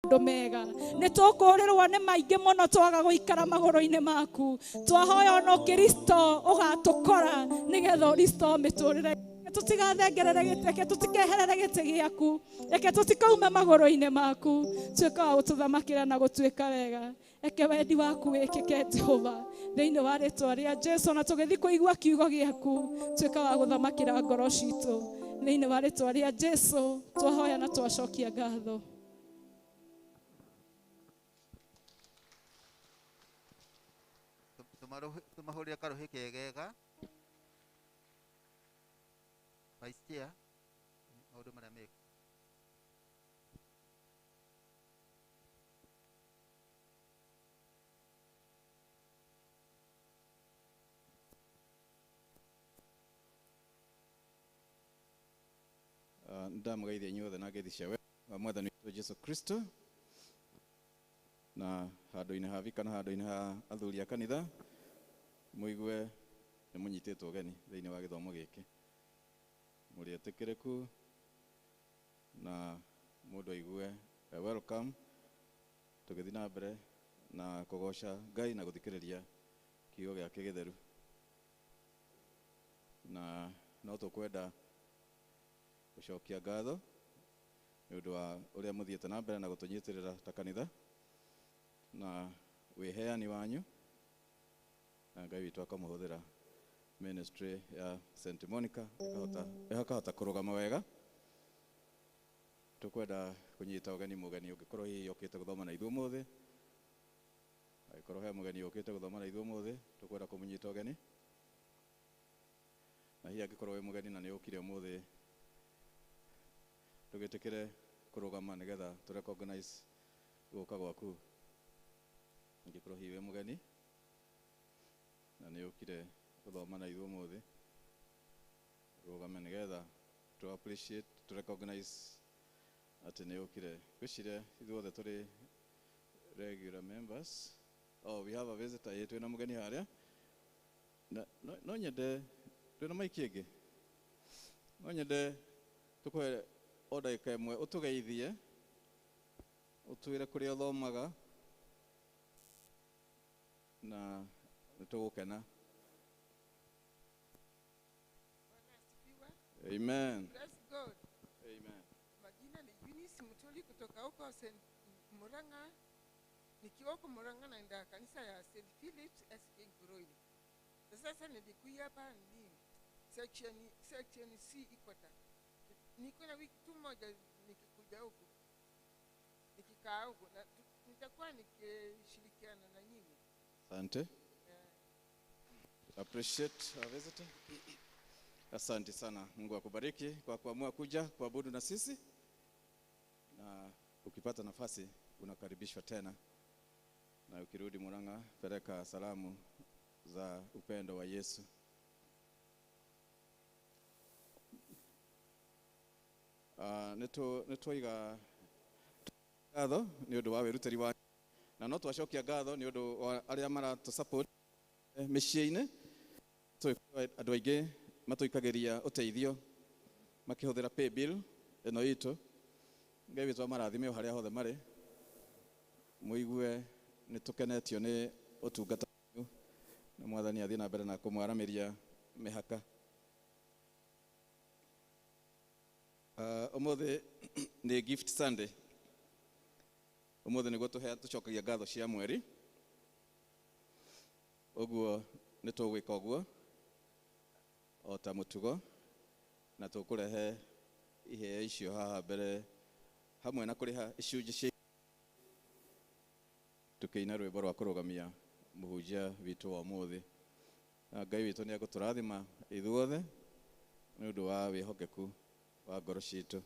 mega nä tå kå rä rwo nä maingä må no twaga gå ikara magå-inä maku twahoya ona Kristo å gatå kora nä getha å restore mä tå rä re tå tigathengerere gä reke tå tikeherere gä tä gä aku reke tå tikaume magå-inä maku tuä ka wa gå tå thamakä ra na gå tuä ka wega eke wendi waku wä kä ke Jehova thä-inä wa rä twa rä a Jesu na tå gä thiä kå igua kiugo gä aku tuä ka wa gå thamakä ra ngoro citå thä-inä wa rä twa rä a Jesu twahoya na twacokia ngatho. Tumahũrĩre karũhĩ kegega Vice Chair maũndũ marĩa meka ndamugeithia inyuothe na ngeithi cia wa mwathani witũ Jesu Kristo na handũ-inĩ ha THIKA na handũ-inĩ ha athuri a kanitha muigue nĩ mũnyitĩtwo ũgeni thĩinĩ wa gĩthomo gĩkĩ mũrĩ etĩkĩrĩku na mũndũ aigue welcome tũgĩthiĩ na mbere na kũgoca Ngai na gũthikĩrĩria kiugo gĩake gĩtheru na no tũkwenda gũcokia ngatho nĩ ũndũ wa ũrĩa mũthiĩte na mbere na gũtũnyitĩrĩra ta kanitha na wĩheani wanyu na Ngai witũ akamũhũthĩra ministry ya St. Monica ĩkahota kũrũgama wega. Tũkwenda kũnyita ũgeni mũgeni ũngĩkorwo hihi ũkĩte gũthoma na ithuĩ ũmũthĩ angĩkorwo he mũgeni ũkĩte gũthoma na ithuĩ ũmũthĩ tũkwenda kũmũnyita ũgeni na hihi angĩkorwo wĩ mũgeni na nĩ ũkire ũmũthĩ tũgĩtĩkĩre kũrũgama nĩgetha tũrecognize gũka gwaku. Angĩkorwo hihi wĩ mũgeni na nĩ ũkire gũthoma na ithuĩ ũmũthĩ rũgame nĩgetha to appreciate to recognize atĩ nĩ ũkire. Gwĩciria ithuothe tũrĩ regular members. Oh, we have a visitor here. Twĩna mũgeni harĩa no nyende twĩna maiki ĩngĩ no nyende tũkũhe o ndagĩka ĩmwe ũtũgeithie ũtwĩre kũrĩa ũthomaga na nĩtũgũkena. Amen. Praise God. Amen. Majina ni Eunice Mutoli kutoka huko Murang'a. Nikiwa huko Murang'a naenda kanisa ya St. Philip's SK Gikuyu. Sasa nilikuja hapa ni section C Ikweta. Niko na wiki tu moja nikikuja huko. Nikikaa huko na nitakuwa nikishirikiana na nyinyi. Asante. Appreciate our visitor. Asante sana. Mungu akubariki kwa kuamua kuja kuabudu na sisi. Na ukipata nafasi unakaribishwa tena. Na ukirudi Murang'a peleka salamu za upendo wa Yesu. Nĩtũiga ngatho nĩ ũndũ wa wĩrutĩri wa na no twacokia ngatho nĩ ũndũ wa arĩa maratũ support mĩciĩ-inĩ. Andũ aingĩ matũikagĩria ũteithio makĩhũthĩra pay bill ĩno itũ. Ngai witũ amarathime o harĩa hothe marĩ. Mũigue nĩtũkenetio nĩ ũtungata wanyu na mwathani athiĩ na mbere na kũmwaramĩria mĩhaka. Ũmũthĩ nĩ gift Sunday. Ũmũthĩ nĩguo tũcokagia ngatho cia mweri. Ũguo nĩtũgwĩka ũguo o ta mũtugo na tũkũrehe iheo icio haha mbere hamwe na kũrĩha icunjĩ cia tũkĩina rwĩmbo rwa kũrũgamia mũhunjia witũ wa ũmũthĩ. Ngai witũ nĩ egũtũrathima ithuothe nĩ ũndũ wa wĩhokeku wa ngoro citũ.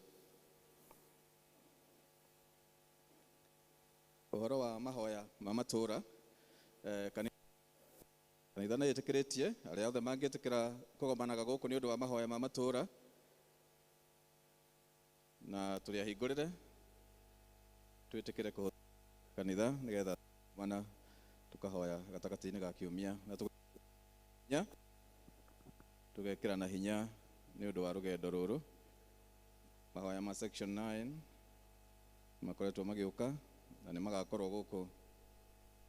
Ũhoro wa mahoya ma matũũra kanitha nĩ ĩtĩkĩrĩtie arĩa othe mangĩtĩkĩra kũgomanaga gũkũ nĩ ũndũ wa mahoya ma matũũra na tũrĩahingũrĩre twĩtĩkĩre kũhũthĩra kanitha nĩgetha mana tukahoya gatagatĩ-inĩ ga kiumia na tũgekĩra na hinya nĩ ũndũ wa rũgendo rũrũ. Mahoya ma section 9 makoretwo magiuka na nĩ magakorwo gũkũ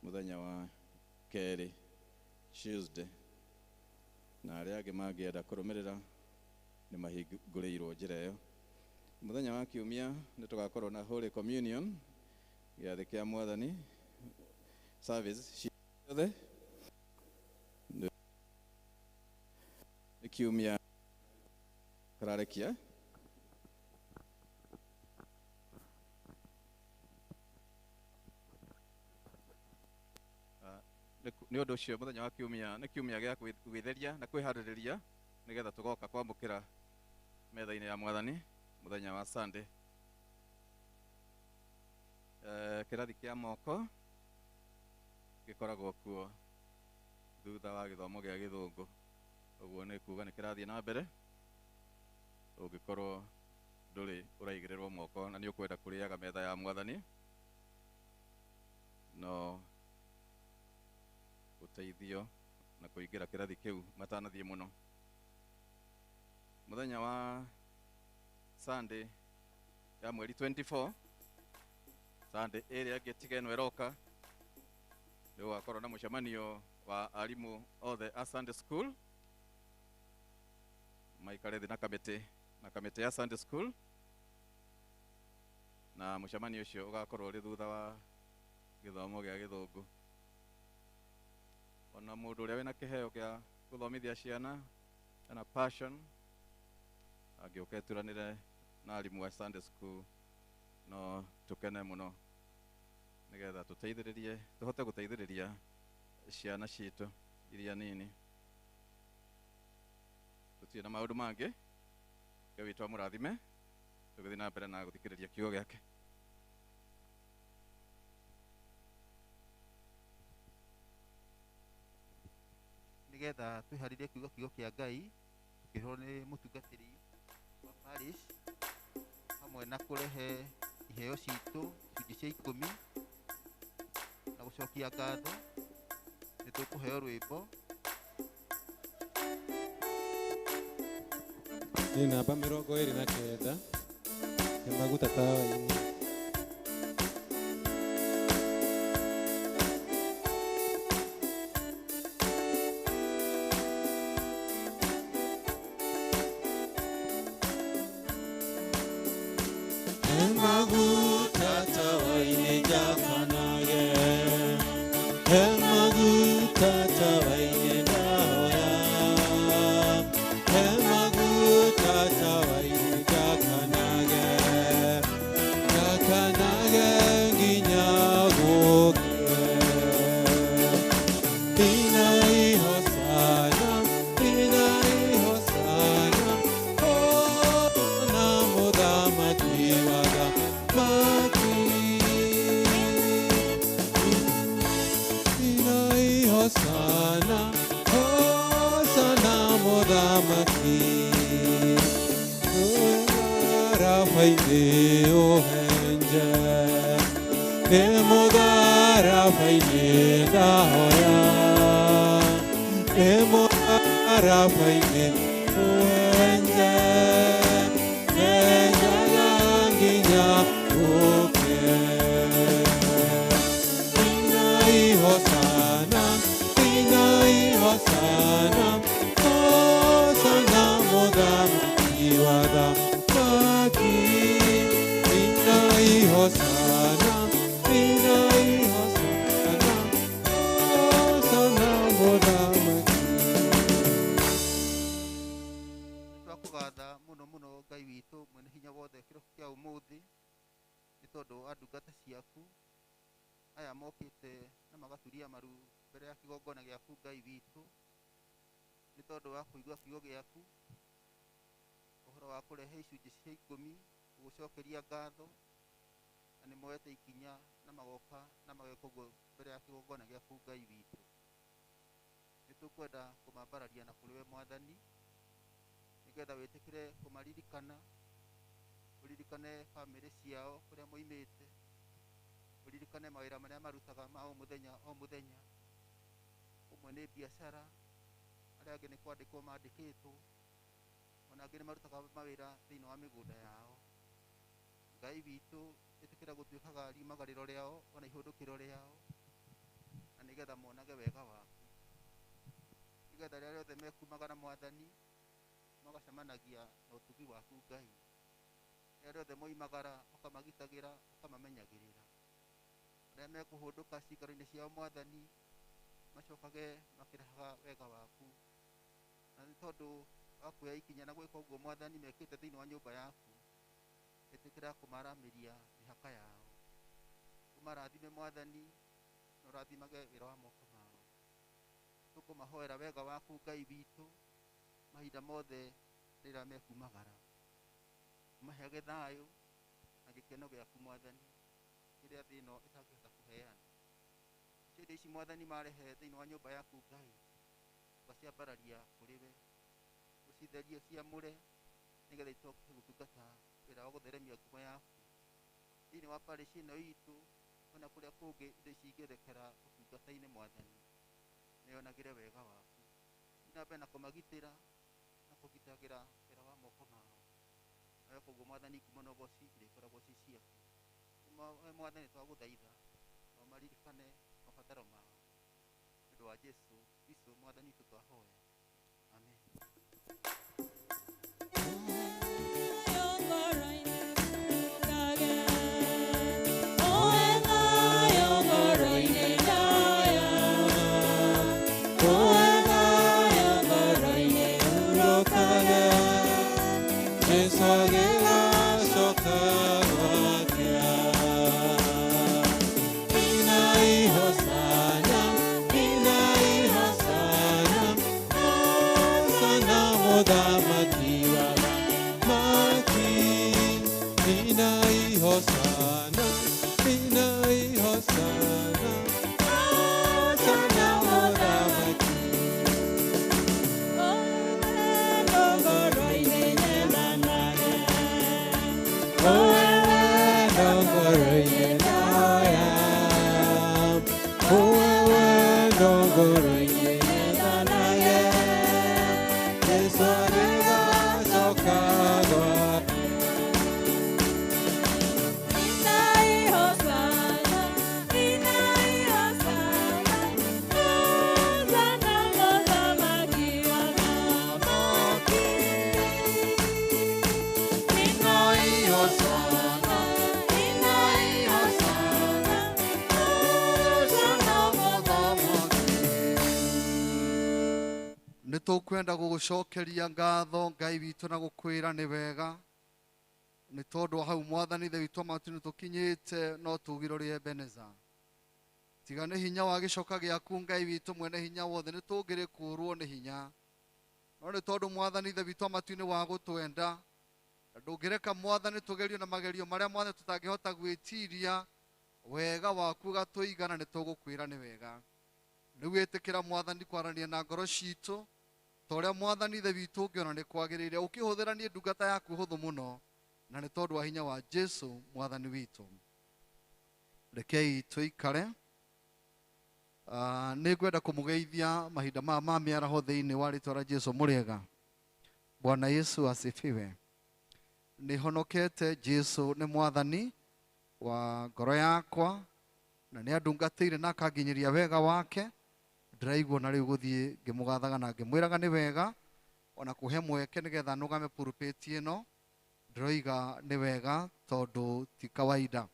mũthenya wa kerĩ Tuesday, na arĩa angĩ mangĩenda kũrũmĩrĩra nĩ mahingũrĩirwo njĩra ĩyo. Mũthenya wa kiumia nĩ tũgakorwo na Holy Communion, gĩathĩ kĩa Mwathani service ciothe. Kiumia kararekia nĩ ũndũ ũcio mũthenya wa kiumia nĩ kiumia gĩa gwĩtheria na kwĩharĩrĩria nĩgetha tũgoka kwamũkĩra metha-inĩ ya Mwathani mũthenya wa Sunday. Kĩrathi kĩa moko gĩkoragwo kuo thutha wa gĩthomo gĩa Gĩthũngũ, ũguo nĩ kuuga nĩ kĩrathiĩ na mbere. Ũngĩkorwo ndũrĩ ũraigĩrĩrwo moko na nĩ ũkwenda kũrĩaga metha ya Mwathani, no ũteithio na kũingĩra kĩrathi kĩu matanathiĩ mũno. Mũthenya wa Sunday ya mweri 24, Sunday ĩrĩa ĩngĩ tiga ĩno ĩroka, nĩ gũgakorwo na mũcemanio wa arimũ othe a Sunday School maikare thĩ na kamĩtĩ ya Sunday School, na mũcemanio ũcio ũgakorwo ũrĩ thutha wa gĩthomo gĩa Gĩthũngũ. Ona mũndũ ũrĩa wĩna kĩheo gĩa gũthomithia ciana na passion agĩũka eturanĩre na arimũ wa Sunday School, no tũkene mũno nĩgetha tũhote gũteithĩrĩria ciana citũ iria nini. Tũtirĩ na maũndũ mangĩ, Ngai witũ amũrathime, tũgĩthiĩ na mbere na gũthikĩrĩria kiugo gĩake. Nĩgetha twĩharĩrie kiugo kĩa Ngai tũkĩrwo nĩ mũtungatĩri wa parish hamwe na kũrehe iheo citũ icunjĩ cia 10 na gũcokia ngatho, nĩ tũkũheo rwĩmbo. Nĩ namba 29 ya maguta tawa-inĩ. Maguta tawa-inĩ njakanage, maguta tawa-inĩ ndahoya, maguta tawa-inĩ njakanage, njakanage nginya gũkĩe. Inai hosana, inai hosana, ona mũthamaki wa thamaki. Inai hosana, hosana mũthamaki. Mũtharaba-inĩ ũhenje, nĩ mũtharaba-inĩ ndahoya, nĩ mũtharaba-inĩ ũhenje, henjaga nginya gũkĩe. Inai hosana, inai hosana, hosana mũthamaki wa thamaki. Inai hosana, inai hosana, hosana mũthamaki. Twakũgatha mũno mũno Ngai witũ mwene hinya wothe kĩroko kĩa ũmũthĩ nĩ tondũ wa ndungata ciaku aya mokĩte na magaturia maru mbere ya kĩgongona gĩaku Ngai witũ, nĩ tondũ wa kũigua kiugo gĩaku, ũhoro wa kũrehe icunjĩ cia 10 gũgũcokeria ngatho, na nĩ moete ikinya na magoka na mageka ũguo mbere ya kĩgongona gĩaku Ngai witũ. Nĩ tũkwenda kũmambararia na kũrĩ we Mwathani, nĩgetha wĩtĩkĩre kũmaririkana, ũririkane bamĩrĩ ciao kũrĩa moimĩte, ũririkane mawĩra marĩa marutaga ma o mũthenya o mũthenya. Ũmwe nĩ biacara, arĩa angĩ nĩ kwandĩkwo mandĩkĩtwo, ona angĩ nĩ marutaga mawĩra thĩinĩ wa mĩgũnda yao. Ngai witũ ĩtĩkĩra gũtuĩkaga riumagarĩro rĩao ona ihũndũkĩro rĩao, na nĩgetha monage wega waku, nĩgetha rĩrĩa rĩothe mekumagara Mwathani magacemanagia na ũtugi waku Ngai, rĩrĩa rĩothe moimagara ũkamagitagĩra ũkamamenyagĩrĩra, rĩrĩa mekũhũndũka ciikaro-inĩ ciao Mwathani macokage makĩrehaga wega waku, na nĩ tondũ wa kuoya ikinya na gwĩka ũguo Mwathani mekĩte thĩinĩ wa nyũmba yaku, ĩtĩkĩra kũmaramĩria mĩhaka yao, ũmarathime Mwathani na ũrathimage wĩra wa moko mao. Tũkũmahoera wega waku Ngai witũ mahinda mothe rĩrĩa mekumagara, ũmaheage thayũ na gĩkeno gĩaku Mwathani kĩrĩa thĩ ĩno ĩtangĩhota kũheana. Ciĩda ici Mwathani marehe thĩinĩ wa nyũmba yaku Ngai, ũgaciambararia kũrĩ we, ũcitherie ciamũre nĩgetha icoke gũtungata wĩra wa gũtheremia ngumo yaku thĩinĩ wa parish ĩno itũ, ona kũrĩa kũngĩ indo ici ingĩrekera ũtungata-inĩ Mwathani, nĩyonagĩre wega waku, inambe na kũmagitĩra na kũgitagĩra wĩra wa moko mao, nawe koguo Mwathani ngumo na ũgooci irĩkoragwo ci ciaku. Mwathani twagũthaitha na ũmaririkane mabataro mao, nĩ ũndũ wa Jesũ Kristo Mwathani witũ twahoya, amen. Nĩtũkwenda gũgũcokeria ngatho Ngai witũ na gũkwĩra nĩ wega, nĩ tondũ wa hau Mwathani Ithe witũ amatu nĩtũkinyĩte no tugĩrorie Ebeneza. Tiga nĩ hinya wa gĩcoka gĩaku Ngai witũ mwene hinya wothe nĩtũngĩrĩ kũrwo nĩ hinya, no nĩ tondũ Mwathani Ithe witũ amatu nĩ wa gũtwenda, ndũngĩreka Mwathani tũgerio na magerio marĩa Mwathani tũtangĩhota gwĩtiria, wega waku ũgatũigana nĩtũgũkwĩra nĩ wega. Rĩu ĩtĩkĩra Mwathani kwaranĩria na ngoro citũ ta ũrĩa Mwathani Ithe witũ ũngĩona nĩ kwagĩrĩire, ũkĩhũthĩra niĩ ndungata yaku hũthũ mũno, na nĩ tondũ wa hinya wa Jesũ Mwathani witũ. Rekei tũikare. Nĩngwenda kũmũgeithia mahinda maya ma mĩaraho thĩinĩ wa rĩĩtwa rĩa Jesũ. Mũrĩega. Bwana Yesu asifiwe. Nĩhonokete. Jesũ nĩ Mwathani wa ngoro yakwa na nĩ andungatĩire na akanginyĩria wega wake. Ndĩraigua na rĩu gũthiĩ ngĩmũgathaga na ngĩmwĩraga nĩ wega, ona kũhe mweke nĩgetha nũgame pulpit ĩno. Ndĩroiga nĩ wega tondũ ti kawaida.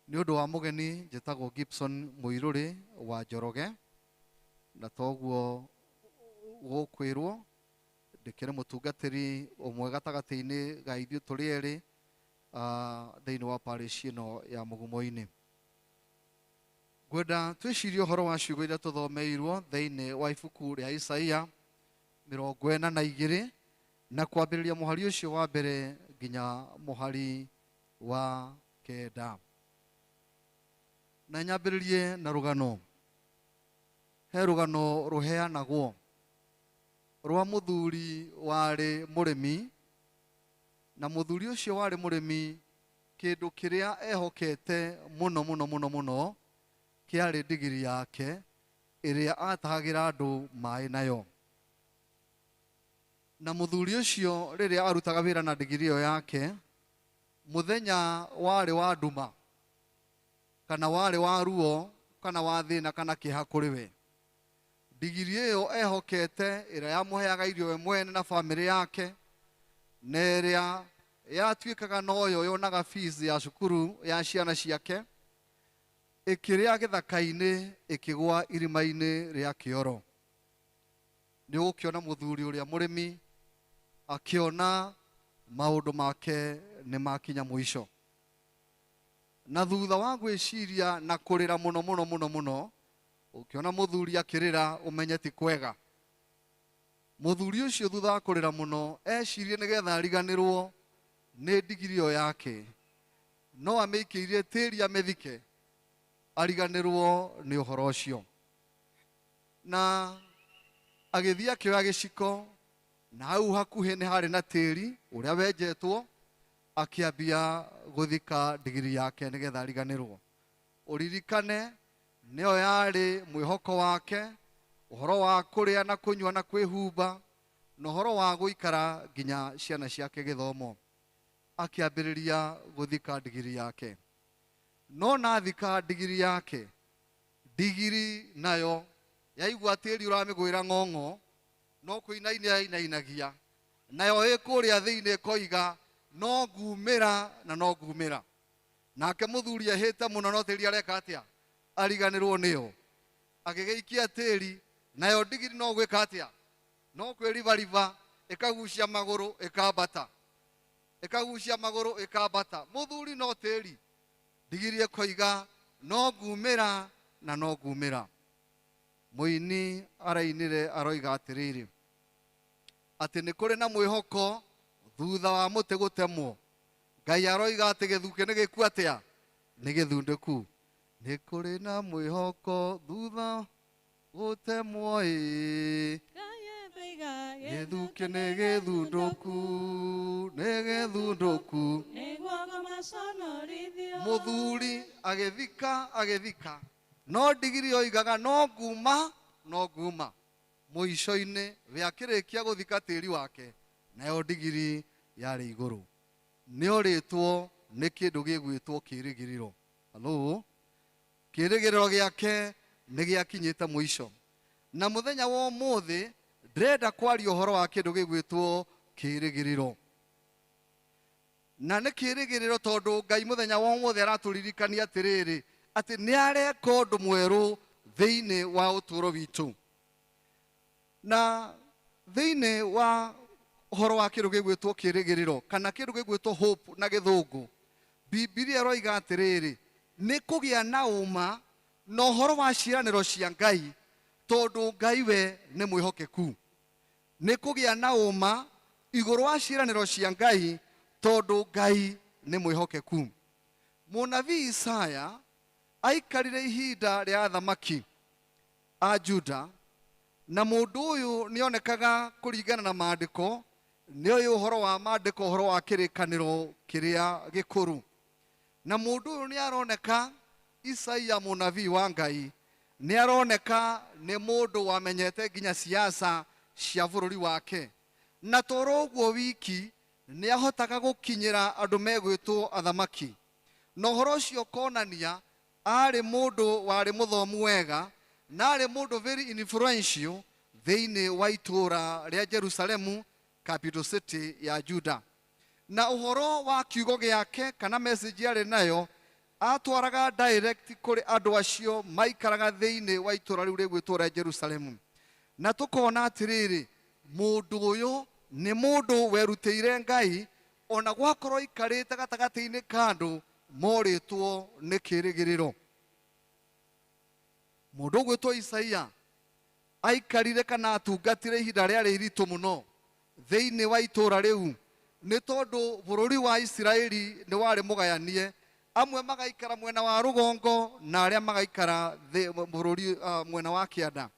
Nĩ ũndũ wa mũgeni njĩtagwo Gibson Muiruri wa Njoroge, na toguo gũkwĩrwo ndĩkĩrĩ mũtungatĩri ũmwe gatagatĩ-inĩ ga ithuĩ tũrĩ erĩ thĩinĩ wa parish ĩno ya Mugumo-ini. Ngwenda twĩcirie ũhoro wa ciugo iria tũthomeirwo thĩinĩ wa ibuku rĩa Isaia 42 na kwambĩrĩria mũhari ũcio wa mbere nginya mũhari wa 9. Na nyambĩrĩrie na rũgano. He rũgano rũheanagwo rwa mũthuri warĩ mũrĩmi, na mũthuri ũcio warĩ mũrĩmi, kĩndũ kĩrĩa ehokete mũno mũno mũno mũno kĩarĩ ndigiri yake ĩrĩa atahagĩra andũ maĩ nayo. Na mũthuri ũcio rĩrĩa arutaga wĩra na ndigiri ĩyo yake, muthenya wari wa nduma kana wari wa ruo kana wa thina kana kiha kuri we. Ndigiri iyo ehokete ira yamuheaga irio we mwene na family yake, na iria yatuikaga noyo yonaga fees ya cukuru ya ciana ciake, ikiria githaka-ini ikigwa irima-ini ria kioro. Ni ukiona muthuri uria murimi akiona maundu make ni makinya mwisho, na thutha wa gwiciria na kurira muno muno muno muno, ukiona muthuri akirira umenye ti kwega. Muthuri ucio thutha wa kurira muno ecirie nigetha ariganirwo ni ndigiri iyo yake, no amikirie tiri amethike ariganirwo ni uhoro ucio, na agithia akioya giciko na hau hakuhi ni hari na tiri uria wenjetwo, akiambia guthika ndigiri yake nigetha ariganirwo. Uririkane nio yari mwihoko wake, uhoro wa kuria na kunywa na kwihumba, na uhoro wa guikara nginya ciana ciake githomo. Akiambiriria guthika ndigiri yake, no nathika ndigiri yake, ndigiri nayo yaigua tiri uramigwira ng'ong'o, no kuinainagia nayo ikuria thiini koiga no ngumira na no ngumira. Nake muthuri ahite muno no tiri areka atia ariganirwo niyo, agigeikia tiri nayo ndigiri no gwika atia no kwirivariva ikagucia maguru ikambata, ikagucia maguru ikambata. Muthuri no tiri, ndigiri ikoiga no ngumira na no ngumira. Muini arainire aroiga atiriri ati ni kuri na mwihoko thutha wa muti gutemwo. Ngai aroiga ati githuki ni giku atia ni githunduku. Ni kuri na mwihoko thutha gutemwo githuki ni githunduku, ni githunduku. Muthuri agithika no ndigiri oigaga no nguma no nguma. Muico-ini we akirikia guthika tiri wake, nayo ndigiri yari iguru. Nio ritwo ni kindu gigwitwo kirigiriro. Hello, kirigiriro giake ni giakinyite muico, na muthenya wa umuthi ndirenda kwaria uhoro wa kindu gigwitwo kirigiriro. Na ni kirigiriro tondu Ngai muthenya wa umuthi araturirikania atiriri ati ni areka undu mweru thiini wa uturo witu. Na thiini wa uhoro wa kindu gigwitwo kirigiriro kana kindu gigwitwo hope na githungu, Biblia roiga atiriri ni kugia na uma na uhoro wa ciiraniro cia Ngai, tondu Ngai we ni mwihokeku. Ni kugia na uma iguru wa ciiraniro cia Ngai, tondu Ngai ni mwihokeku. Munabii Isaya aikarire ihinda ria athamaki a Juda, na mundu uyu nionekaga kuringana na maandiko ni uyu uhoro wa maandiko, uhoro wa kirikaniro kiria gikuru. Na mundu uyu ni aroneka Isaia munabii wa Ngai, ni aroneka ni mundu wamenyete nginya siasa cia bururi wake, na toro uguo wiki ni ahotaga gukinyira andu megwitwo athamaki. Na uhoro ucio konania ari mundu wari muthomu wega, na ari mundu very influential thiini wa itura ria Jerusalemu, capital city ya Juda. Na uhoro wa kiugo giake kana message yari nayo atwaraga direct kuri andu acio maikaraga thiini wa itura riu rigwitwo ria Jerusalemu. Na tukona atiriri mundu uyu ni mundu werutĩire Ngai, ona gwakorwo ikarĩte gatagatĩ-inĩ ka andũ morĩtwo nĩ kĩrĩgĩrĩro. Mundu gwitwo Isaia aikarire kana atungatire ihinda rĩarĩ iritũ mũno thĩinĩ wa itũra rĩu, nĩ tondũ bũrũri wa Isiraeli nĩ warĩ mũgayanie, amwe magaikara mwena wa rũgongo na arĩa magaikara bũrũri mwena wa kĩanda.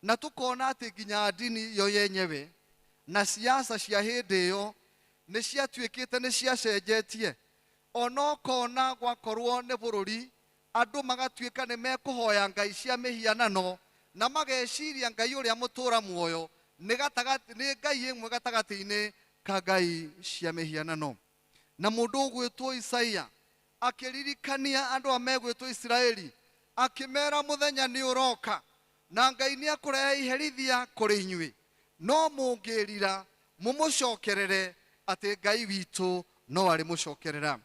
Na tukona atĩ nginya ndini yo yenyewe na siasa cia hĩndĩ ĩyo nĩ ciatuĩkĩte nĩ ciacenjetie. Ona kona gwakorwo nĩ bũrũri andũ magatuĩka nĩ mekũhoya ngai cia mĩhianano na mageciria ngai ũrĩa mũtũra muoyo nĩ ngai ĩmwe gatagatĩ-inĩ ka ngai cia mĩhianano. na mundu ugwitwo Isaia akiririkania andu amegwitwo Israeli akimera muthenya ni uroka na Ngai ni akurehe iherithia kuri inyui no mungirira mumucokerere ati Ngai witu no ari mucokerera.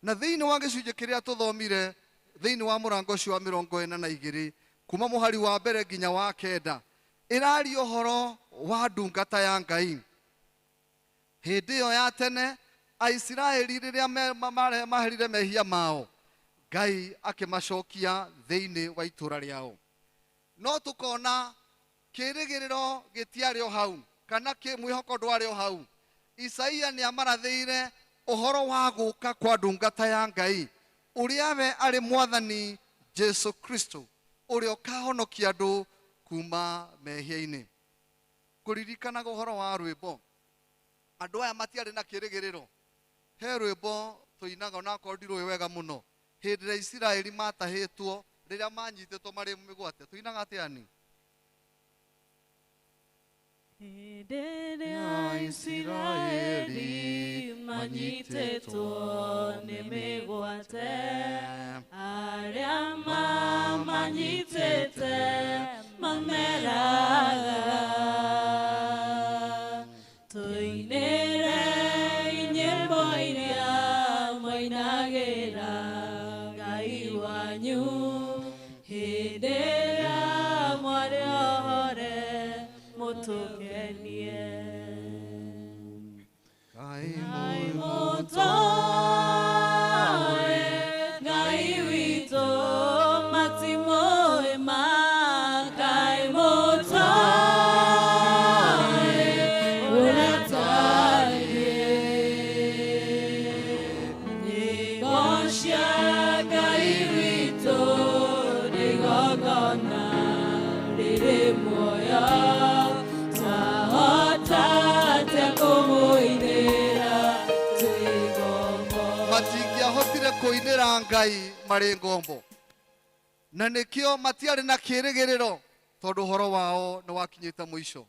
Na thiini wa gicunje kiria tuthomire thiini wa murango ucio wa 42 kuma muhari wa mbere nginya wa kenda irari uhoro wa ndungata ya Ngai. Hindi yo ya tene Aisiraeli riria maherire mehia mao Ngai akimacokia thiini wa itura riao. No tukona kirigiriro gitiari o hau kana mwihoko ndwari o hau. Isaia ni amarathiire uhoro wa guka kwa ndungata ya Ngai uria we ari mwathani Jesu Kristo uria ukahonokia andu kuma mehia-ini. Kuririkana uhoro wa rwimbo andu aya matiari na kirigiriro. He rwimbo tuinaga na kordirwe wega muno hindi ria Isiraeli matahitwo riria manyitetwo mari migwate tuinaga atiani Hindi ria Isiraeli manyitetwo ni migwate aria manyitete mameraga tuinire nyimbo iria mwainagira Ngai wanyu hindi ria mwari ohore mutugenie Ngai mutoe Ngai wito matimoe ma Ngai mutoe urataye nigosha Ngai wito nigogona riri moyo sahotate kumuinira tuigombo. Matingiahotire kuinira Ngai mari ngombo na nikio matiari na kirigiriro tondu uhoro wao ni wakinyite mwisho.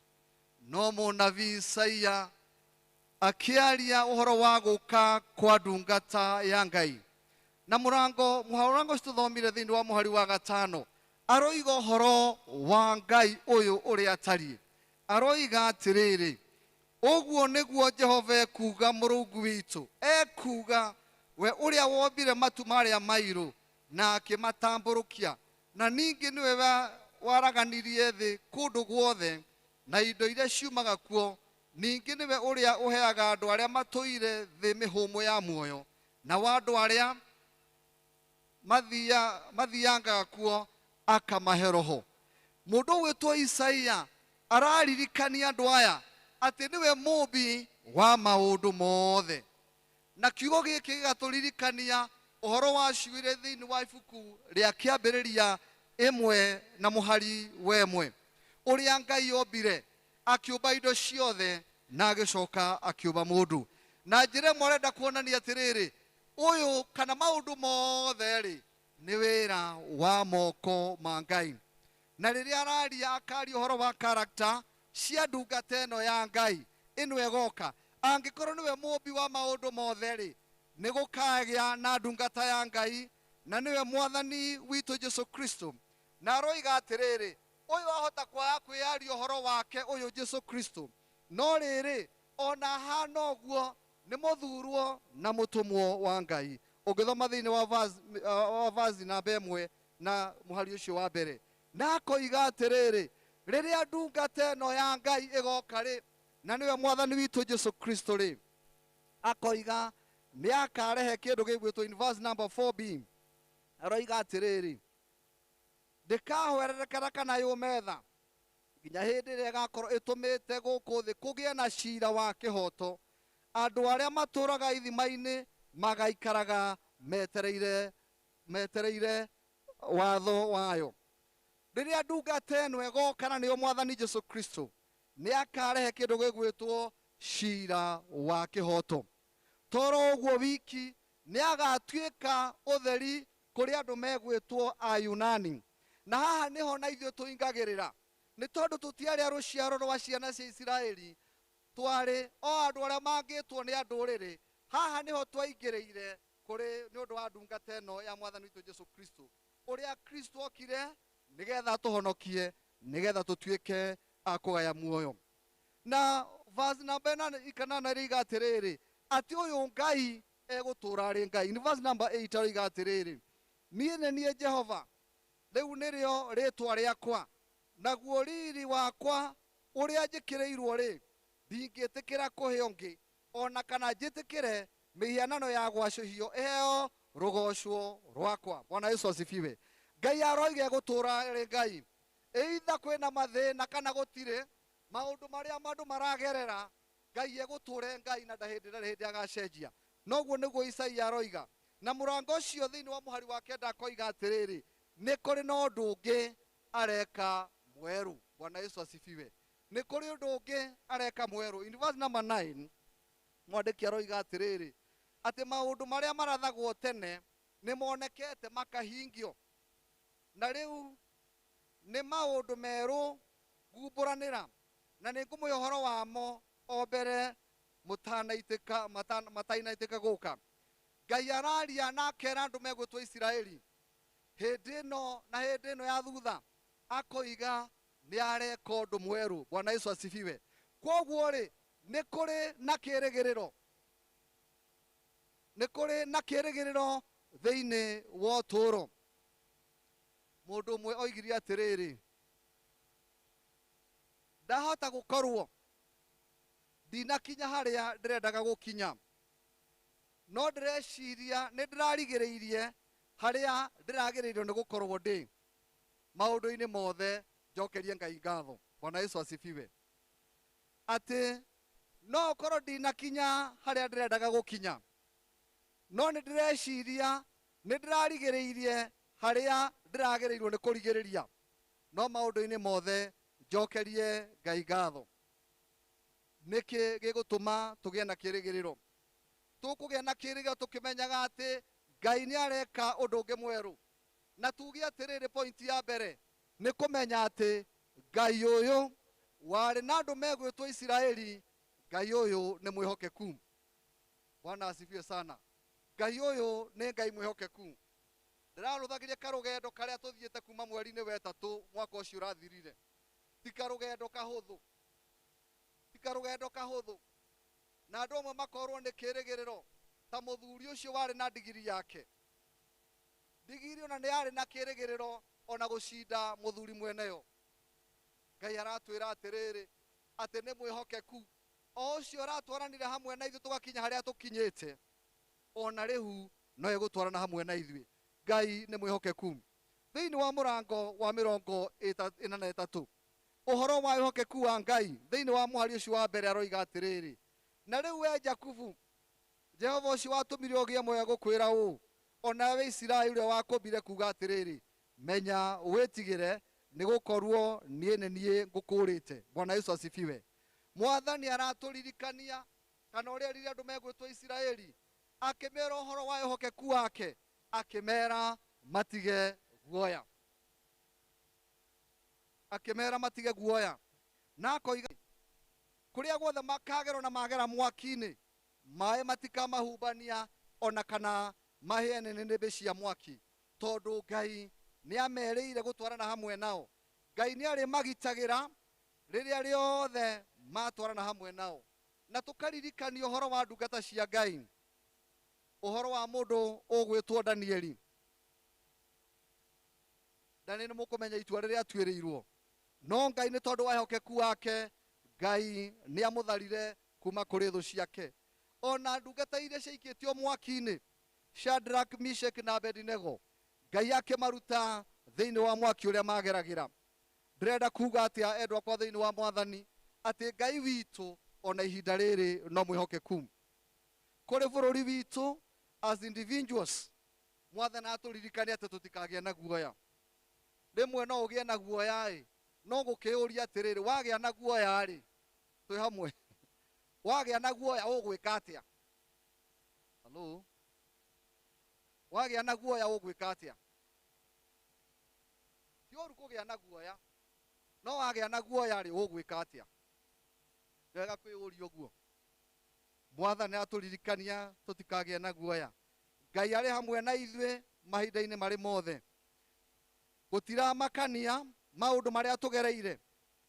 No munabii Isaia akiaria uhoro wa guka kwa ndungata ya Ngai na murango tuthomire thiini wa muhari wa 5 aroiga uhoro wa Ngai uyu uria atari aroiga atiriri uguo niguo Jehova ekuga Murungu witu ekuga we uria wombire matu maria mairu na akimatamburukia na ningi niwe waraganirie thi kundu guothe na indo iria ciumaga kuo ningi niwe uria uheaga andu aria matuire thi mihumo ya muoyo na wandu aria mathiangaga kuo akamahe roho. Mundu witwo Isaia araririkania andu aya ati niwe mumbi wa maundu mothe na kiugo giki gigaturirikania uhoro wa ciuire thiini wa ibuku ria kiambiriria 1 na muhari wa 1 uria Ngai ombire akiumba indo ciothe na agicoka akiumba mundu na njira morenda kuonania atiriri uyu kana maundu mothe ri ni wira wa moko ma Ngai. Na riria araria akari uhoro wa character cia ndungata ino ya Ngai ino egoka angikorwo niwe mumbi wa maundu mothe ri ni gukagia na ndungata ya Ngai na niwe mwathani witu Jesu Kristo na roiga atiriri uyu ahota kwiaria uhoro wake uyu Jesu Kristo no riri ona hana uguo ni muthurwo na mutumwo wa Ngai. Ugithoma thiini wa vazi namba 1 na muhari ucio wa mbere na akoiga atiriri riria ndungata ino ya Ngai igoka ri na niwe mwathani witu Jesu Kristo ri akoiga ni akarehe kindu gigwitwo in verse number 4b aroiga atiriri ndikahwererekana kana yumetha nginya hindi iria igakorwo itumite guku thi kugie na cira wa kihoto andu aria maturaga ithima-ini magaikaraga metereire watho wayo. Riria ndungata ino egoka na niyo mwathani Jesu Kristo ni akarehe kindu gigwitwo cira wa kihoto. Toro uguo wiki ni agatuika utheri kuri andu megwitwo Ayunani na haha niho na ithuĩ tuingagirira ni tondu tutiari a ruciaro rwa ciana cia Isiraeli twari o andu aria mangitwo ni anduriri haha niho twaingĩrĩire kũrĩ nĩ ũndũ wa ndungata ĩno ya mwathani witũ Jesu Kristo ũrĩa Kristo okire nĩgetha tũhonokie nĩgetha tũtuĩke a kũgaya muoyo. Na verse number 8 ĩroiga atĩrĩrĩ atĩ ũyũ Ngai egũtũũra arĩ Ngai. Ni verse number 8 ĩroiga atĩrĩrĩ niĩ nĩ niĩ Jehova, rĩu nĩrĩo rĩĩtwa rĩakwa, naguo riri wakwa ũrĩa njĩkĩrĩirwo rĩ, ndingĩtĩkĩra kũhe ũngĩ, ona kana njĩtĩkĩre mĩhianano ya gwacũhio ĩheo rũgocwo rwakwa. Bwana Yesu asifiwe. Ngai aroiga egũtũũra arĩ Ngai. Either kwĩna mathĩna kana gũtirĩ, maũndũ marĩa andũ maragerera, Ngai egũtũũra Ngai na hĩndĩ agacenjia. Noguo nĩguo Isaia aroiga. Na mũrango ũcio thĩinĩ wa mũhari wa 9 akoiga atĩrĩrĩ nĩ kũrĩ na ũndũ ũngĩ areka mwerũ. Bwana Yesu asifiwe. Nĩ kũrĩ ũndũ ũngĩ areka mwerũ. In verse number 9 mwandĩki aroiga atĩrĩrĩ atĩ maũndũ marĩa marathagwo tene nĩ monekete makahingio, na rĩu nĩ maũndũ merũ ngumbũranĩra, na nĩ ngũmũhe ũhoro wamo o mbere matainaitĩka gũka. Ngai araria na akera andũ megwĩtwo Isiraeli hĩndĩ ĩno na hĩndĩ ĩno ya thutha akoiga nĩ areka ũndũ mwerũ. Bwana Yesu asifiwe. Kwoguo rĩ nĩ kũrĩ na kĩĩrĩgĩrĩro, nĩ kũrĩ na kĩĩrĩgĩrĩro thĩinĩ wa ũtũũro. Mũndũ ũmwe oigire atĩrĩrĩ ndahota gũkorwo ndinakinya harĩa ndĩrendaga gũkinya, no ndĩreciria nĩ ndĩrarigĩrĩirie harĩa ndĩragĩrĩirwo nĩ gũkorwo ndĩ. Maũndũ-inĩ mothe njokerie Ngai ngatho. Bwana Yesu asifiwe. Atĩ no ũkorwo ndinakinya harĩa ndĩrendaga gũkinya, no nĩ ndĩreciria nĩ ndĩrarigĩrĩirie harĩa ndĩragĩrĩirwo nĩ kũrigĩrĩria, no maũndũ-inĩ mothe njokerie Ngai ngatho. Nĩkĩ gĩgũtũma tũgĩe na kĩĩrĩgĩrĩro? Tũkũgĩa na kĩĩrĩgĩrĩro tũkĩmenyaga atĩ Ngai nĩ areka ũndũ ũngĩ mwerũ. Na tuge atĩrĩrĩ, point ya mbere nĩ kũmenya atĩ Ngai ũyũ warĩ na andũ megwĩtwo Isiraeli, Ngai ũyũ nĩ mwĩhokeku. Bwana asifiwe sana. Ngai ũyũ nĩ Ngai mwĩhokeku. Ndĩrarũthagĩria karũgendo karĩa tũthiĩte kuma mweri-inĩ wa ĩtatũ mwaka ũcio ũrathirire. Ti karũgendo kahũthũ, ti karũgendo kahũthũ. Na andũ amwe makorwo nĩ kĩĩrĩgĩrĩro ta mũthuri ũcio warĩ na ndigiri yake. Ndigiri ona nĩ yarĩ na kĩĩrĩgĩrĩro ona gũcinda mũthuri mweneyo. Ngai aratwĩra atĩrĩrĩ atĩ nĩ mwĩhokeku. O ũcio aratwaranire hamwe na ithuĩ tũgakinya harĩa tũkinyĩte, ona rĩu no egũtwarana hamwe na ithuĩ. Ngai nĩ mwĩhokeku. Thĩinĩ wa mũrango wa 43 ũhoro wa wĩhokeku wa Ngai thĩinĩ wa mũhari ũcio wa mbere aroiga atĩrĩrĩ na rĩu we Jakubu, Jehova ũcio watũmire ũgĩe muoyo gũkwĩra ũũ, ona we Isiraeli ũrĩa wakũmbire kuga atĩrĩrĩ menya wĩtigĩre nĩ gũkorwo niĩ nĩ niĩ ngũkũrĩte. Bwana Yesu asifiwe. Mwathani aratũririkania kana ũrĩa rĩrĩa andũ megwĩtwo Isiraeli akĩmera ũhoro wa wĩhokeku wake, akĩmera matige guoya, akĩmera matige guoya. Na akoiga kũrĩa guothe makagerwo na magera mwaki-inĩ, maĩ matikamahubania ona kana mahĩe nĩnĩmbĩ cia mwaki, tondũ Ngai nĩ ameriire gũtwarana hamwe nao. Ngai nĩ arĩmagitagĩra rĩrĩa rĩothe matwarana hamwe nao. Na tũkaririkania ũhoro wa ndungata cia Ngai, ũhoro wa mũndũ ũgwĩtwo Danieli. Danieli nĩ mũkũmenya itua rĩrĩa atuĩrĩirwo, no Ngai nĩ tondũ wa wĩhokeku wake, Ngai nĩ amũtharire kuma kũrĩ thũ ciake. Ona ndungata iria ciaikĩtio mwaki-inĩ, Shadrach, Meshach na Abednego, Ngai akĩmaruta thĩinĩ wa mwaki ũrĩa mageragĩra. Ndĩrenda kuga atĩa endwa kwa thĩinĩ wa Mwathani atĩ Ngai witũ ona ihinda rĩrĩ no mwĩhokeku. Kũrĩ bũrũri witũ as individuals, Mwathani atũririkania atĩ tũtikagĩa na guoya. Rĩmwe no ũgĩe na guoya no gũkĩũria atĩrĩrĩ wagĩa na guoya rĩ, twĩ hamwe, wagĩa na guoya ũgwĩka atĩa? Hello? Wagĩa na guoya ũgwĩka atĩa? Ti ũru kũgĩa na guoya, no wagĩa na guoya rĩ ũgwĩka atĩa? Ndega kwĩũria ũguo. Mwathani atũririkania tũtikagĩe na guoya. Ngai arĩ hamwe na ithuĩ mahinda-inĩ marĩ mothe. Gũtiramakania maũndũ marĩa tũgereire,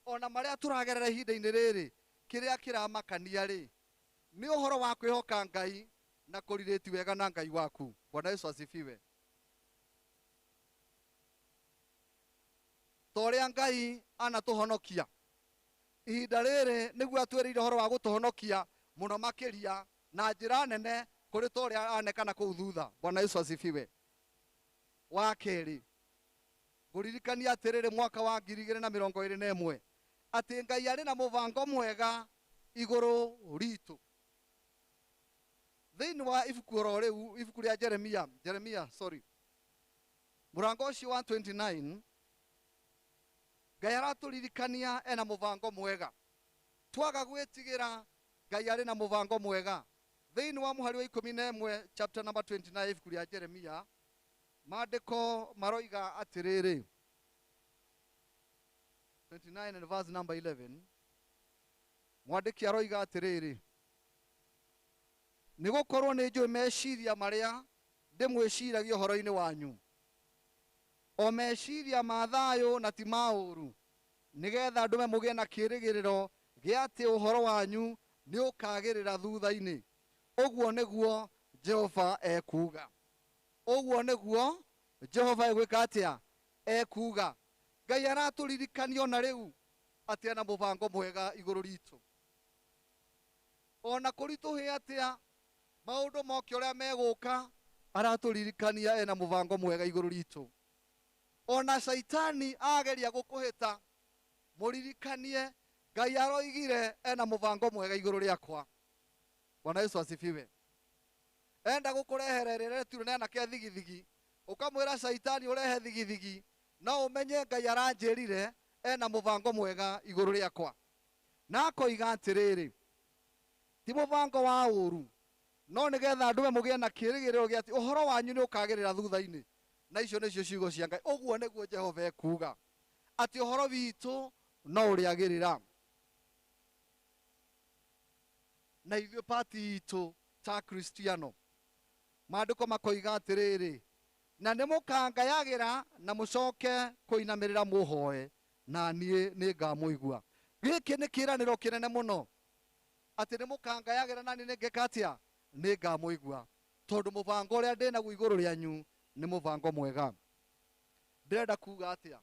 ona marĩa tũragerera ihinda-inĩ rĩrĩ. Kĩrĩa kĩramakania rĩ, nĩ ũhoro wa kwĩhoka Ngai na kũrirĩti wega na Ngai waku. Bwana Yesu asifiwe. Torĩa Ngai anatũhonokia ihinda rĩrĩ, nĩguo atwĩrĩire ũhoro wa gũtũhonokia mũno makĩria na njĩra nene kũrĩ torĩa anekana kũu thutha. Bwana Yesu asifiwe. Wa kerĩ, ngũririkania atĩrĩrĩ, mwaka wa 2021 atĩ Ngai arĩ na mũbango mwega igũrũ ritũ. Thĩinĩ wa ibuku oro rĩu, ibuku rĩa Jeremia, mũrango ũcio wa 29, Ngai aratũririkania ena mũbango mwega. Twaga gwĩtigĩra, Ngai arĩ na mũbango mwega. Thĩinĩ wa mũhari wa 11 chapter number 29 ibuku rĩa Jeremia, maandĩko maroiga atĩrĩrĩ, 29 and verse number 11, mwandĩki aroiga atĩrĩrĩ, nĩgũkorwo nĩ njũĩ meciria marĩa ndĩmwĩciragia ũhoro-inĩ wanyu, o meciria ma thayũ na ti ma ũũru, nĩgetha ndũme mũgĩe na kĩĩrĩgĩrĩro gĩa atĩ ũhoro wanyu nĩ ũkagĩrĩra thutha-inĩ. Ũguo nĩguo Jehova ekuuga. Ũguo nĩguo Jehova egwĩka atĩa? Ekuuga. Ngai aratũririkania ona rĩu atĩ ena mũbango mwega igũrũ ritũ. Ona kũritũhĩ atĩa maũndũ moke ũrĩa megũka, aratũririkania ena mũbango mwega igũrũ ritũ. Ona Saitani ageria gũkũhĩta, mũririkanie Ngai aroigire ena mũbango mwega igũrũ rĩakwa. Bwana Yesu asifiwe. Enda gũkũrehere rĩrĩa neana ke thigithigi, ũkamwĩra Saitani ũrehe thigithigi, no ũmenye Ngai aranjĩrire ena mũbango mwega igũrũ rĩakwa. Na akoiga atĩrĩrĩ, ti mũbango wa ũũru, no nĩgetha ndũme mũgĩe na kĩĩrĩgĩrĩro gĩa atĩ ũhoro wanyu nĩ ũkagĩrĩra thutha-inĩ. Na icio nĩcio ciugo cia Ngai. Ũguo nĩguo Jehova ekuuga atĩ ũhoro witũ no ũrĩagĩrĩra. Na ithuĩ pati itũ ta Kristiano, maandĩko makoiga atĩrĩrĩ, na nĩ mũkangayagĩra na mũcoke kũinamĩrĩra mũhoe, na niĩ nĩ ngamũigua. Gĩkĩ nĩ kĩĩranĩro kĩnene mũno, atĩ nĩ mũkangayagĩra na niĩ nĩngĩka atĩa? Nĩ ngamũigua. Tondũ mũbango ũrĩa ndĩnaguo igũrũ rĩanyu nĩ mũbango mwega. Ndĩrenda kuuga atĩa?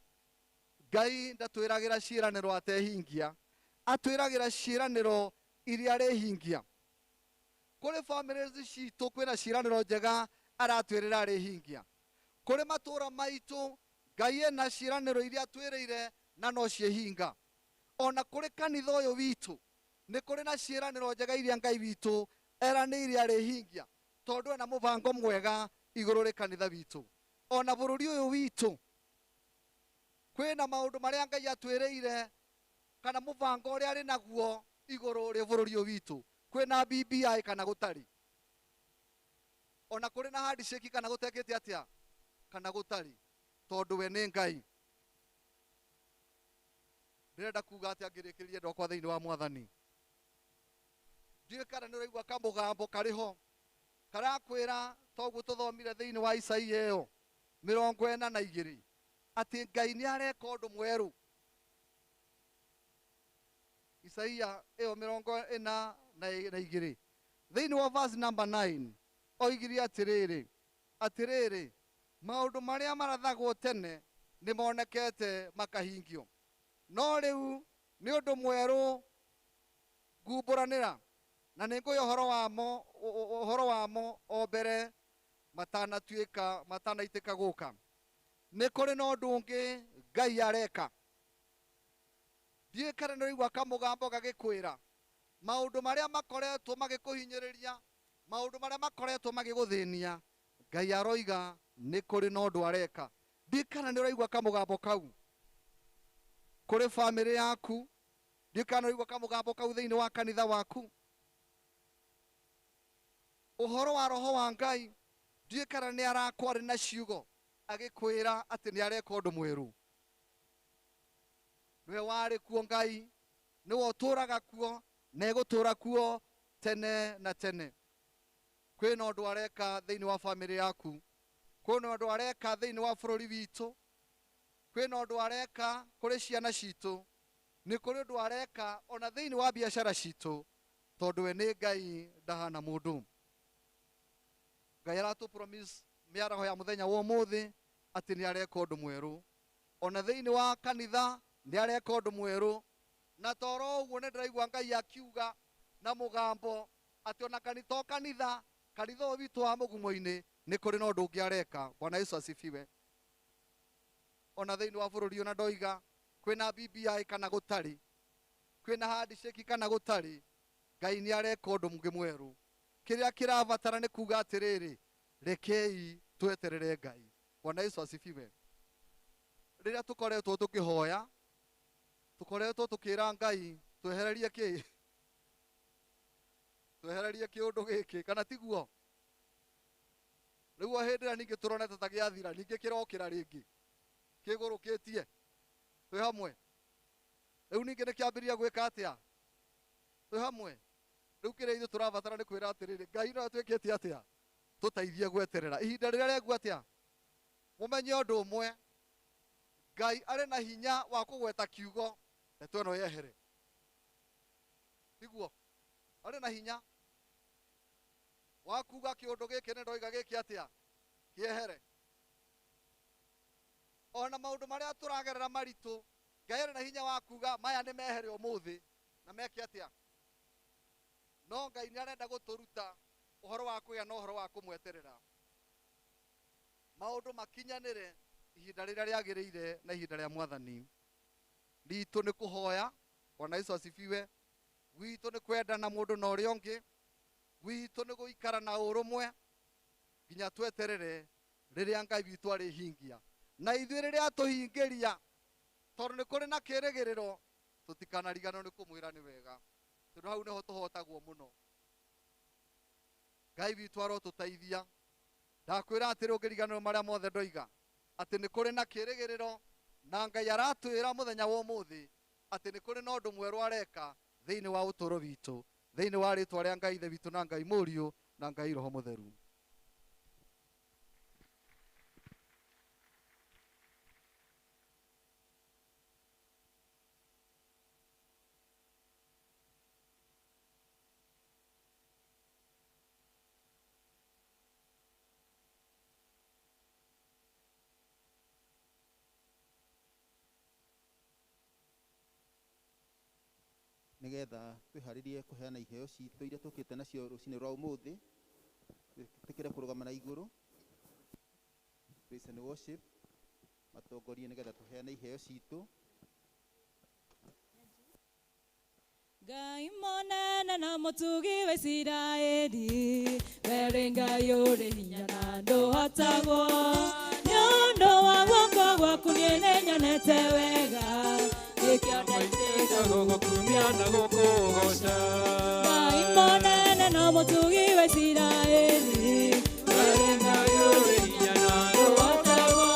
Ngai ndatwĩragĩra ciĩranĩro atehingia, atwĩragĩra ciĩranĩro iria arĩhingia. Kũrĩ bamĩrĩ citũ kwĩna ciĩranĩro njega aratwĩrĩra arĩhingia. Kũrĩ matũũra maitũ Ngai ena ciĩranĩro iria atwĩrĩire na no ciĩhinga. Ona kũrĩ kanitha ũyũ witũ nĩ kũrĩ na ciĩranĩro njega iria Ngai witũ eranĩire arĩhingia, tondũ ena mũbango mwega igũrũ rĩ kanitha witũ. Ona bũrũri ũyũ witũ kwĩna maũndũ marĩa Ngai atwĩrĩire, kana mũbango ũrĩa arĩ naguo igũrũ rĩ bũrũri ũyũ witũ. Kwĩna BBI kana gũtarĩ, ona kũrĩ na handshake kana gũtekĩte atĩa, kana gũtarĩ, tondũ we nĩ Ngai. Ndĩrenda kuuga atĩ angĩrĩkĩrĩrie ndokwa thĩinĩ wa Mwathani, ndiũĩ kana nĩ ũraigua kamũgambo karĩho karakwĩra, toguo tũthomire thĩinĩ wa Isaia ĩyo 42 atĩ Ngai nĩ areka ũndũ mwerũ. Isaia ĩyo 42 thĩinĩ wa verse number 9 oigire atĩrĩrĩ, maũndũ marĩa marathagwo tene nĩ monekete makahingio, no rĩu nĩ ũndũ mwerũ ngumbũranĩra, na nĩ ngũĩ ũhoro wamo o mbere matanaitĩka gũka. Nĩ kũrĩ na ũndũ ũngĩ Ngai areka. Ndiũĩ kana nĩ ũraigua kamũgambo gagĩkwĩra maũndũ marĩa makoretwo magĩkũhinyĩrĩria, maũndũ marĩa makoretwo magĩgũthĩnia, Ngai aroiga nĩ kũrĩ na ũndũ areka. Ndiũĩ kana nĩ ũraigua kamũgambo kau kũrĩ bamĩrĩ yaku. Ndiũĩ kana nĩ ũraigua kamũgambo kau thĩinĩ wa kanitha waku. Ũhoro wa Roho wa Ngai, ndiũĩ kana nĩ arakwarĩ na ciugo agĩkwĩra atĩ nĩ areka ũndũ mwerũ. Nĩwe warĩ kuo Ngai, nĩwe ũtũũraga kuo na egũtũũra kuo tene na tene. Kwĩna ũndũ areka thĩinĩ wa family yaku, kwĩna ũndũ areka thĩinĩ wa bũrũri witũ, kwĩna ũndũ areka kũrĩ ciana citũ, nĩ kũrĩ ũndũ areka ona thĩinĩ wa biacara citũ, tondũ we nĩ Ngai ndahana mũndũ. Ngai aratũ promise mĩaraho ya mũthenya wa ũmũthĩ atĩ nĩ areka ũndũ mwerũ. Ona thĩinĩ wa kanitha nĩ areka ũndũ mwerũ. Na toro ũguo nĩ ndĩraigua Ngai akiuga na mũgambo atĩ ona kanitha ũyũ witũ wa Mugumo-ini nĩ kũrĩ na ũndũ ũngĩ areka. Bwana Yesu asifiwe. Ona thĩinĩ wa bũrũri ona ndoiga kwĩna BBI kana gũtarĩ, kwĩna handshake kana gũtarĩ, Ngai nĩ areka ũndũ mũngĩ mwerũ. Kĩrĩa kĩrabatara nĩ kuga atĩrĩrĩ, rekei tweterere Ngai. Bwana Yesu asifiwe. Rĩrĩa tũkoretwo tũkĩhoya, tũkoretwo tũkĩra Ngai twehererie kĩ? Twehererie kĩũndũ gĩkĩ kana tiguo? Rĩu hĩndĩ ĩrĩa ningĩ tũronete ta gĩathira, ningĩ kĩrokĩra rĩngĩ kĩgũrũkĩtie. Twĩ hamwe. Rĩu ningĩ nĩ kĩambĩrĩria gwĩka atĩa? Twĩ hamwe. Rĩu kĩrĩa ithuĩ tũrabatara nĩ kwĩra atĩrĩrĩ, Ngai no atuĩkĩte atĩa? Tũteithie gweterera. Ihinda rĩrĩa rĩagu atĩa? Mũmenye ũndũ ũmwe, Ngai arĩ na hinya wa kũgweta kiugo ndeto ĩno yehere. Tiguo? Arĩ na hinya wa kuga kĩũndũ gĩkĩ nĩ ndoiga gĩkĩ atĩa? Kĩehere. Ona maũndũ marĩa tũragerera maritũ, Ngai arĩ na hinya wa kuga maya nĩ mehere ũmũthĩ na meke atĩa? No Ngai nĩ arenda gũtũruta ũhoro wa kũgĩa na ũhoro wa kũmweterera. Maũndũ makinyanĩre ihinda rĩrĩa rĩagĩrĩire na ihinda rĩa Mwathani. Ritũ nĩ kũhoya. Bwana Yesu asifiwe. Gwitũ nĩ kwendana mũndũ na ũrĩa ũngĩ. Gwitũ nĩ gũikara na ũrũmwe nginya tweterere rĩrĩa Ngai witũ arĩhingia. Na ithuĩ rĩrĩa tũhingĩria, tondũ nĩ kũrĩ na kĩĩrĩgĩrĩro, tũtikanariganĩrwo nĩ kũmwĩra nĩ wega, tondũ hau nĩho tũhotagwo mũno. Ngai witũ arotũteithia. Ndakwĩra atĩrĩ ũngĩriganĩrwo marĩa mothe ndoiga, atĩ nĩ kũrĩ na kĩĩrĩgĩrĩro, na Ngai aratwĩra mũthenya wa ũmũthĩ atĩ nĩ kũrĩ na ũndũ mwerũ areka thĩinĩ wa ũtũũro witũ, thĩinĩ wa rĩĩtwa rĩa Ngai Ithe witũ na Ngai Mũriũ na Ngai Roho Mũtheru. Nigetha twĩharĩrie kũheana iheo citũ iria tũkĩte nacio rũcinĩ rwa ũmũthĩ, tũkĩre kũrũgama na igũrũ, praise and worship, matongorie nigetha tũheane iheo citũ. Ngai mũnene na mũtugi wa Isiraeli, wee Ngai ũrĩ hinya na ndũhotagwo, nĩ ũndũ wa guoko gwaku niĩ nĩnyonete wega, gĩkĩonete gũgũkumia na gũkũgoca. Ngai mũnene na mũtugi wa Isiraeli, wee Ngai ũrĩ hinya na ndũhotagwo,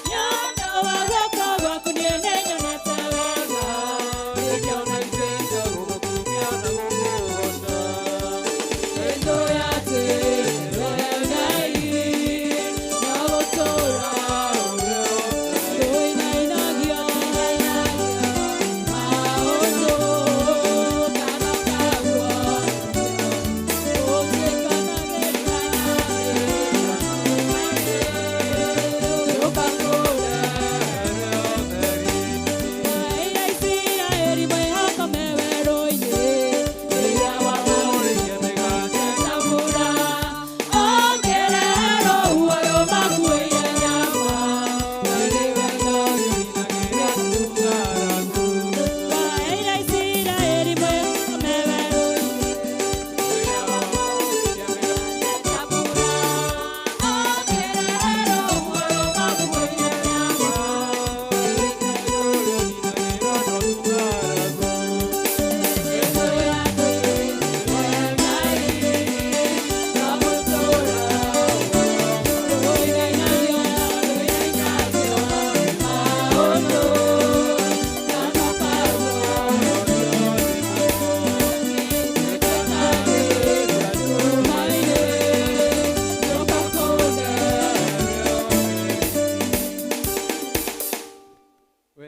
nĩ ũndũ wa guoko gwaku niĩ nĩnyonete wega, gĩkĩonete gũgũkumia na gũkũgoca.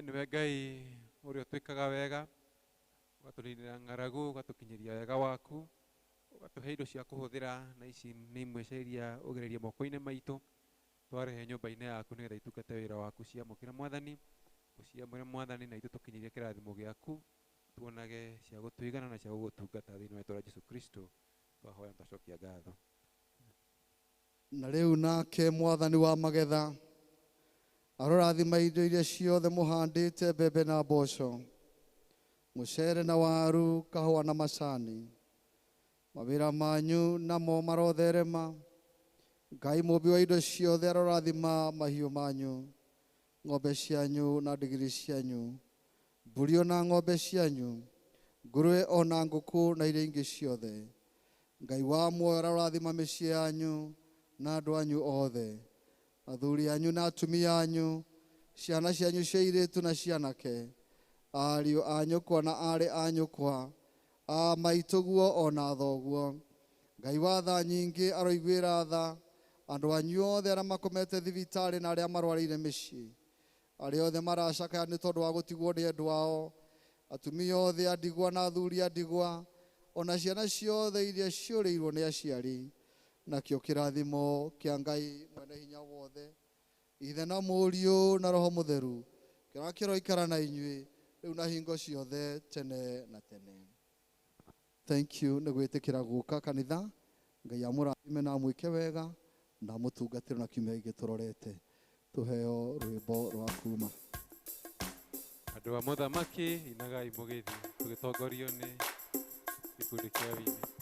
we niwe Ngai uria twikaga wega ugaturindira ng'aragu ugatukinyiria wega waku ugatuhe indo cia kuhuthira na ici ni imwe cia iria ugereria moko-ini maitu twarehe nyumba-ini yaku nigetha itungate wira waku ciamukire Mwathani uciamure Mwathani na itu tukinyirie kirathimo giaku tuonage cia gutwigana na cia gutungata thiini wa itũra Jesu Kristo twahoya twacokia ngatho. Na rĩu nake Mwathani wa magetha arorathima indo iria ciothe mũhandĩte mbembe na mboco mũcere na waru kahũa na macani mawĩra manyu namo marotherema. Ngai mũmbi wa indo ciothe arorathima mahiũ manyu ng'ombe cianyu na ndigiri cianyu mbũri ona ng'ombe cianyu ngũrwe ona ngũkũ na iria ingĩ ciothe. Ngai wa muoyo arorathima mĩciĩ yanyu na andũ anyu othe athuri anyu na atumia anyu ciana cianyu cia airĩtu na cianake ariũ a nyũkwa na aarĩ a nyũkwa a maitũguo ona thoguo. Ngai wa tha nyingĩ aroiguĩra tha andũ anyu othe arĩa makomete thibitarĩ na arĩa marwarĩire mĩciĩ arĩa othe maracakaya nĩ tondũ wa gũtigwo nĩ endwa ao atumia othe a ndigwa na athuri a ndigwa ona ciana ciothe iria ciũrĩirwo nĩ aciari. Nakĩo kĩrathimo kĩa Ngai mwene hinya wothe ithe na mũriũ na roho mũtheru kĩrĩa kĩroikara na inyuĩ rĩu na hingo ciothe tene na tene. Thank you nĩ gwĩtĩkĩra gũka kanitha. Ngai amũrathime na amwĩke wega na mũtungatĩre na kiumia gĩkĩ tũrorete. Tũheo rwĩmbo rwa kuuma. Andũ a mũthamaki inagai mũgĩthiĩ tũgĩtongorio nĩ gĩkundi kĩa wini.